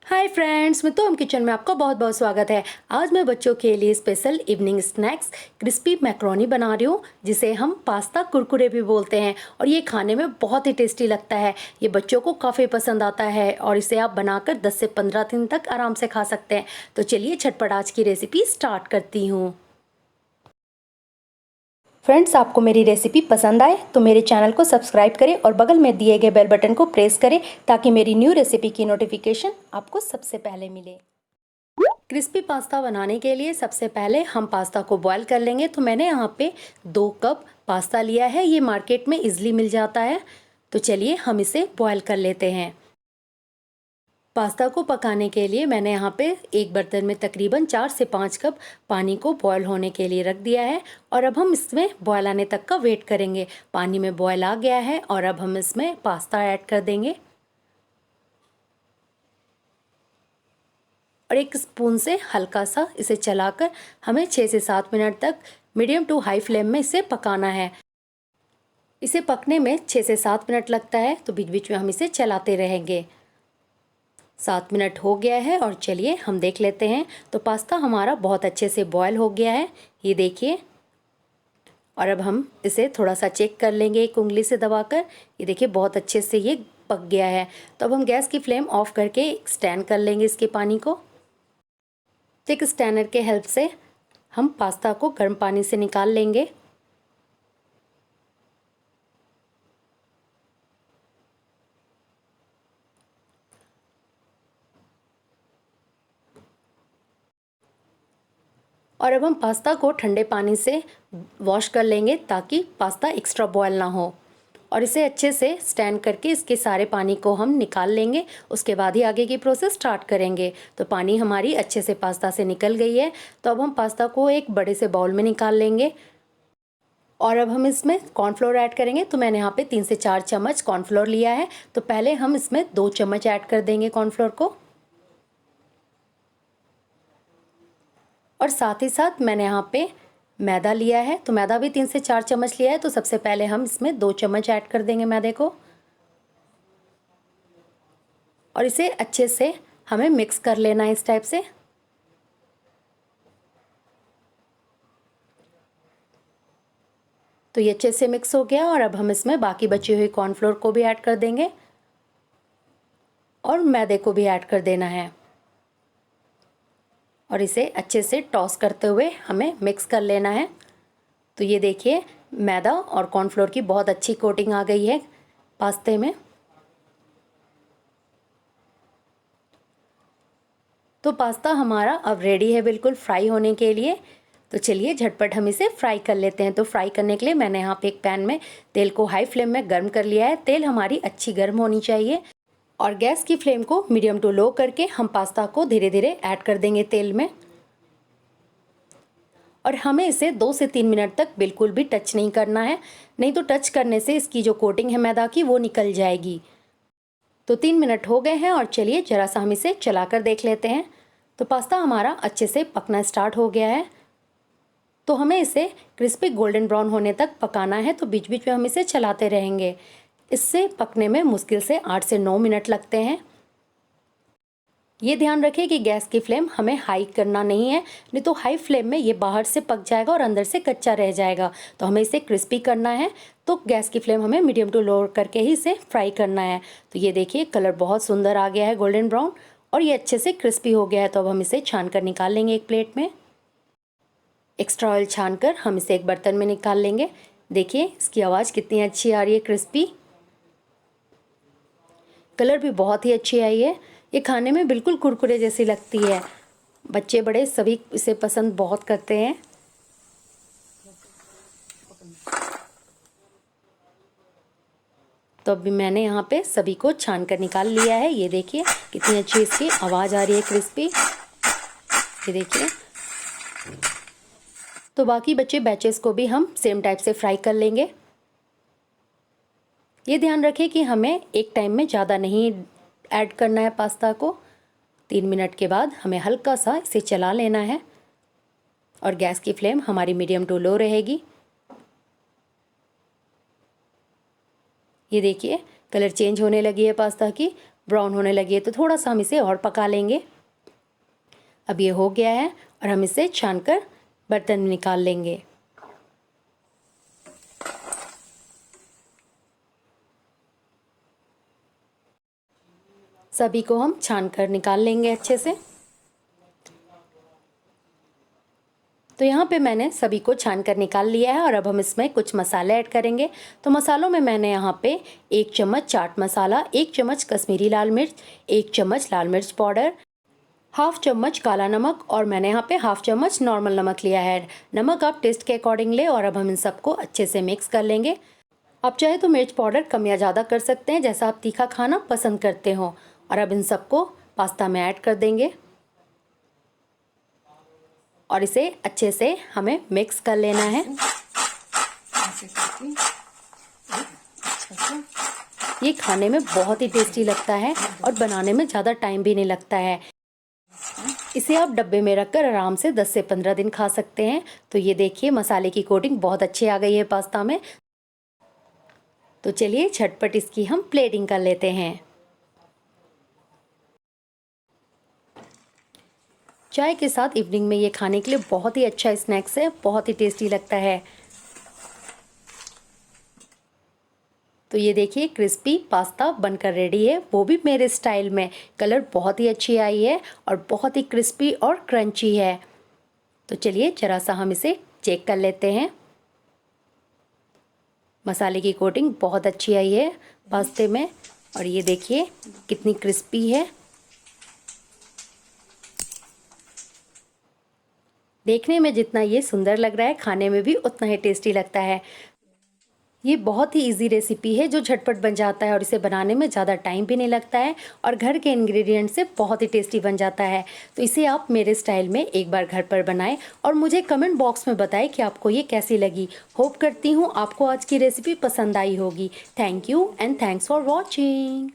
Hi friends, मैं तो हम किचन में आपका बहुत बहुत स्वागत है। आज मैं बच्चों के लिए special evening snacks crispy macaroni बना रही हूँ, जिसे हम पास्ता कुरकुरे भी बोलते हैं। और ये खाने में बहुत ही टेस्टी लगता है। ये बच्चों को काफ़ी पसंद आता है और इसे आप बनाकर 10 से 15 दिन तक आराम से खा सकते हैं। तो चलिए झटपट आज की रेसिपी स्टार्ट करती हूँ। फ्रेंड्स, आपको मेरी रेसिपी पसंद आए तो मेरे चैनल को सब्सक्राइब करें और बगल में दिए गए बेल बटन को प्रेस करें ताकि मेरी न्यू रेसिपी की नोटिफिकेशन आपको सबसे पहले मिले। क्रिस्पी पास्ता बनाने के लिए सबसे पहले हम पास्ता को बॉईल कर लेंगे। तो मैंने यहाँ पे 2 कप पास्ता लिया है। ये मार्केट में इजीली मिल जाता है। तो चलिए हम इसे बॉईल कर लेते हैं। पास्ता को पकाने के लिए मैंने यहाँ पे एक बर्तन में तकरीबन 4 से 5 कप पानी को बॉईल होने के लिए रख दिया है। और अब हम इसमें बॉईल आने तक का वेट करेंगे। पानी में बॉईल आ गया है और अब हम इसमें पास्ता ऐड कर देंगे और एक स्पून से हल्का सा इसे चलाकर हमें 6 से 7 मिनट तक मीडियम टू हाई फ्लेम में इसे पकाना है। इसे पकने में 6 से 7 मिनट लगता है, तो बीच बीच में हम इसे चलाते रहेंगे। 7 मिनट हो गया है और चलिए हम देख लेते हैं। तो पास्ता हमारा बहुत अच्छे से बॉयल हो गया है, ये देखिए। और अब हम इसे थोड़ा सा चेक कर लेंगे एक उंगली से दबाकर। ये देखिए बहुत अच्छे से ये पक गया है। तो अब हम गैस की फ्लेम ऑफ करके स्टैंड कर लेंगे इसके पानी को। एक स्टैनर के हेल्प से हम पास्ता को गर्म पानी से निकाल लेंगे। और अब हम पास्ता को ठंडे पानी से वॉश कर लेंगे ताकि पास्ता एक्स्ट्रा बॉयल ना हो। और इसे अच्छे से स्टैंड करके इसके सारे पानी को हम निकाल लेंगे। उसके बाद ही आगे की प्रोसेस स्टार्ट करेंगे। तो पानी हमारी अच्छे से पास्ता से निकल गई है। तो अब हम पास्ता को एक बड़े से बाउल में निकाल लेंगे और अब हम इसमें कॉर्नफ्लोर ऐड करेंगे। तो मैंने यहाँ पे 3 से 4 चम्मच कॉर्नफ्लोर लिया है। तो पहले हम इसमें 2 चम्मच ऐड कर देंगे कॉर्नफ्लोर को। और साथ ही साथ मैंने यहाँ पे मैदा लिया है। तो मैदा भी 3 से 4 चम्मच लिया है। तो सबसे पहले हम इसमें 2 चम्मच ऐड कर देंगे मैदे को और इसे अच्छे से हमें मिक्स कर लेना है इस टाइप से। तो ये अच्छे से मिक्स हो गया और अब हम इसमें बाकी बची हुई कॉर्नफ्लोर को भी ऐड कर देंगे और मैदे को भी ऐड कर देना है और इसे अच्छे से टॉस करते हुए हमें मिक्स कर लेना है। तो ये देखिए मैदा और कॉर्नफ्लोर की बहुत अच्छी कोटिंग आ गई है पास्ते में। तो पास्ता हमारा अब रेडी है बिल्कुल फ्राई होने के लिए। तो चलिए झटपट हम इसे फ्राई कर लेते हैं। तो फ्राई करने के लिए मैंने यहाँ पे एक पैन में तेल को हाई फ्लेम में गर्म कर लिया है। तेल हमारी अच्छी गर्म होनी चाहिए और गैस की फ्लेम को मीडियम टू लो करके हम पास्ता को धीरे धीरे ऐड कर देंगे तेल में। और हमें इसे 2 से 3 मिनट तक बिल्कुल भी टच नहीं करना है, नहीं तो टच करने से इसकी जो कोटिंग है मैदा की वो निकल जाएगी। तो 3 मिनट हो गए हैं और चलिए ज़रा सा हम इसे चलाकर देख लेते हैं। तो पास्ता हमारा अच्छे से पकना स्टार्ट हो गया है। तो हमें इसे क्रिस्पी गोल्डन ब्राउन होने तक पकाना है। तो बीच बीच में हम इसे चलाते रहेंगे। इससे पकने में मुश्किल से 8 से 9 मिनट लगते हैं। ये ध्यान रखें कि गैस की फ्लेम हमें हाई करना नहीं है, नहीं तो हाई फ्लेम में ये बाहर से पक जाएगा और अंदर से कच्चा रह जाएगा। तो हमें इसे क्रिस्पी करना है, तो गैस की फ्लेम हमें मीडियम टू लो करके ही इसे फ्राई करना है। तो ये देखिए कलर बहुत सुंदर आ गया है गोल्डन ब्राउन और ये अच्छे से क्रिस्पी हो गया है। तो अब हम इसे छान कर निकाल लेंगे एक प्लेट में। एक्स्ट्रा ऑयल छान कर हम इसे एक बर्तन में निकाल लेंगे। देखिए इसकी आवाज़ कितनी अच्छी आ रही है, क्रिस्पी। कलर भी बहुत ही अच्छी आई है। ये खाने में बिल्कुल कुरकुरे जैसी लगती है। बच्चे बड़े सभी इसे पसंद बहुत करते हैं। तो अभी मैंने यहाँ पे सभी को छान कर निकाल लिया है। ये देखिए कितनी अच्छी इसकी आवाज़ आ रही है, क्रिस्पी। ये देखिए। तो बाकी बचे बैचेस को भी हम सेम टाइप से फ्राई कर लेंगे। ये ध्यान रखें कि हमें एक टाइम में ज़्यादा नहीं ऐड करना है पास्ता को। 3 मिनट के बाद हमें हल्का सा इसे चला लेना है और गैस की फ्लेम हमारी मीडियम टू लो रहेगी। ये देखिए कलर चेंज होने लगी है पास्ता की ब्राउन होने लगी है तो थोड़ा सा हम इसे और पका लेंगे। अब ये हो गया है और हम इसे छानकर बर्तन में निकाल लेंगे। सभी को हम छानकर निकाल लेंगे अच्छे से। तो यहाँ पे मैंने सभी को छान कर निकाल लिया है और अब हम इसमें कुछ मसाले ऐड करेंगे। तो मसालों में मैंने यहाँ पे 1 चम्मच चाट मसाला, 1 चम्मच कश्मीरी लाल मिर्च, 1 चम्मच लाल मिर्च पाउडर, हाफ चम्मच काला नमक और मैंने यहाँ पे हाफ चम्मच नॉर्मल नमक लिया है। नमक आप टेस्ट के अकॉर्डिंग ले और अब हम इन सबको अच्छे से मिक्स कर लेंगे। आप चाहे तो मिर्च पाउडर कम या ज़्यादा कर सकते हैं, जैसा आप तीखा खाना पसंद करते हो। और अब इन सबको पास्ता में ऐड कर देंगे और इसे अच्छे से हमें मिक्स कर लेना है। ये खाने में बहुत ही टेस्टी लगता है और बनाने में ज़्यादा टाइम भी नहीं लगता है। इसे आप डब्बे में रखकर आराम से 10 से 15 दिन खा सकते हैं। तो ये देखिए मसाले की कोटिंग बहुत अच्छी आ गई है पास्ता में। तो चलिए झटपट इसकी हम प्लेटिंग कर लेते हैं। चाय के साथ इवनिंग में ये खाने के लिए बहुत ही अच्छा स्नैक्स है, बहुत ही टेस्टी लगता है। तो ये देखिए क्रिस्पी पास्ता बनकर रेडी है, वो भी मेरे स्टाइल में। कलर बहुत ही अच्छी आई है और बहुत ही क्रिस्पी और क्रंची है। तो चलिए ज़रा सा हम इसे चेक कर लेते हैं। मसाले की कोटिंग बहुत अच्छी आई है पास्ते में और ये देखिए कितनी क्रिस्पी है। देखने में जितना ये सुंदर लग रहा है, खाने में भी उतना ही टेस्टी लगता है। ये बहुत ही इजी रेसिपी है जो झटपट बन जाता है और इसे बनाने में ज़्यादा टाइम भी नहीं लगता है और घर के इंग्रेडिएंट से बहुत ही टेस्टी बन जाता है। तो इसे आप मेरे स्टाइल में एक बार घर पर बनाएं और मुझे कमेंट बॉक्स में बताएं कि आपको ये कैसी लगी। होप करती हूँ आपको आज की रेसिपी पसंद आई होगी। Thank you and thanks for watching.